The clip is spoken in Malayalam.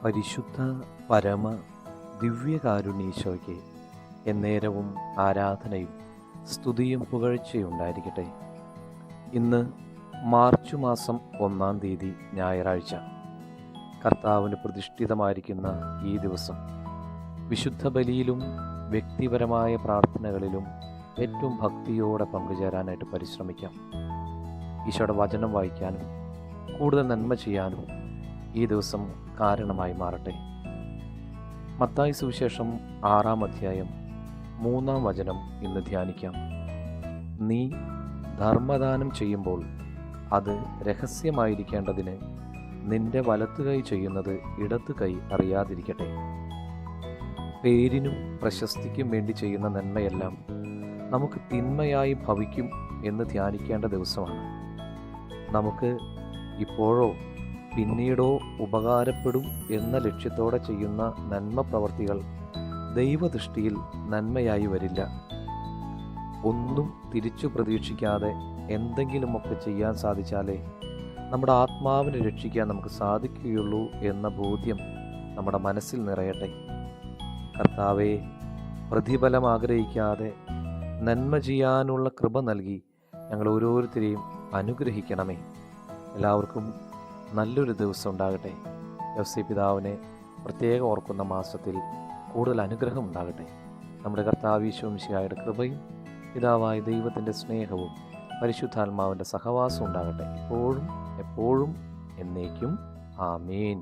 പരിശുദ്ധ പരമ ദിവ്യകാരുണ്യീശോയ്ക്ക് എന്നേരവും ആരാധനയും സ്തുതിയും പുകഴ്ചയുണ്ടായിരിക്കട്ടെ. ഇന്ന് മാർച്ച് മാസം 1-ാം തീയതി ഞായറാഴ്ച. കർത്താവിന് പ്രതിഷ്ഠിതമായിരിക്കുന്ന ഈ ദിവസം വിശുദ്ധ ബലിയിലും വ്യക്തിപരമായ പ്രാർത്ഥനകളിലും ഏറ്റവും ഭക്തിയോടെ പങ്കുചേരാനായിട്ട് പരിശ്രമിക്കാം. ഈശോയുടെ വചനം വായിക്കാനും കൂടുതൽ നന്മ ചെയ്യാനും ഈ ദിവസം കാരണമായി മാറട്ടെ. മത്തായി സുവിശേഷം 6-ാം അധ്യായം 3-ാം വചനം ഇന്ന് ധ്യാനിക്കാം. നീ ധർമ്മദാനം ചെയ്യുമ്പോൾ അത് രഹസ്യമായിരിക്കേണ്ടതിന് നിന്റെ വലത്തു കൈ ചെയ്യുന്നത് ഇടത്തു കൈ അറിയാതിരിക്കട്ടെ. പേരിനും പ്രശസ്തിക്കും വേണ്ടി ചെയ്യുന്ന നന്മയെല്ലാം നമുക്ക് തിന്മയായി ഭവിക്കും എന്ന് ധ്യാനിക്കേണ്ട ദിവസമാണ്. നമുക്ക് ഇപ്പോഴോ പിന്നീടോ ഉപകാരപ്പെടും എന്ന ലക്ഷ്യത്തോടെ ചെയ്യുന്ന നന്മ പ്രവർത്തികൾ ദൈവദൃഷ്ടിയിൽ നന്മയായി വരില്ല. ഒന്നും തിരിച്ചു പ്രതീക്ഷിക്കാതെ എന്തെങ്കിലുമൊക്കെ ചെയ്യാൻ സാധിച്ചാലേ നമ്മുടെ ആത്മാവിനെ രക്ഷിക്കാൻ നമുക്ക് സാധിക്കുകയുള്ളൂ എന്ന ബോധ്യം നമ്മുടെ മനസ്സിൽ നിറയട്ടെ. കർത്താവേ, പ്രതിഫലം ആഗ്രഹിക്കാതെ നന്മ ചെയ്യാനുള്ള കൃപ നൽകി ഞങ്ങൾ ഓരോരുത്തരെയും അനുഗ്രഹിക്കണമേ. എല്ലാവർക്കും നല്ലൊരു ദിവസം ഉണ്ടാകട്ടെ. യോസേപ്പ് പിതാവിനെ പ്രത്യേകം ഓർക്കുന്ന മാസത്തിൽ കൂടുതൽ അനുഗ്രഹം ഉണ്ടാകട്ടെ. നമ്മുടെ കർത്താവ് ഈശോ മിശിഹായുടെ കൃപയും പിതാവായ ദൈവത്തിൻ്റെ സ്നേഹവും പരിശുദ്ധാത്മാവിൻ്റെ സഹവാസം ഉണ്ടാകട്ടെ, ഇപ്പോഴും എപ്പോഴും എന്നേക്കും. ആമേൻ.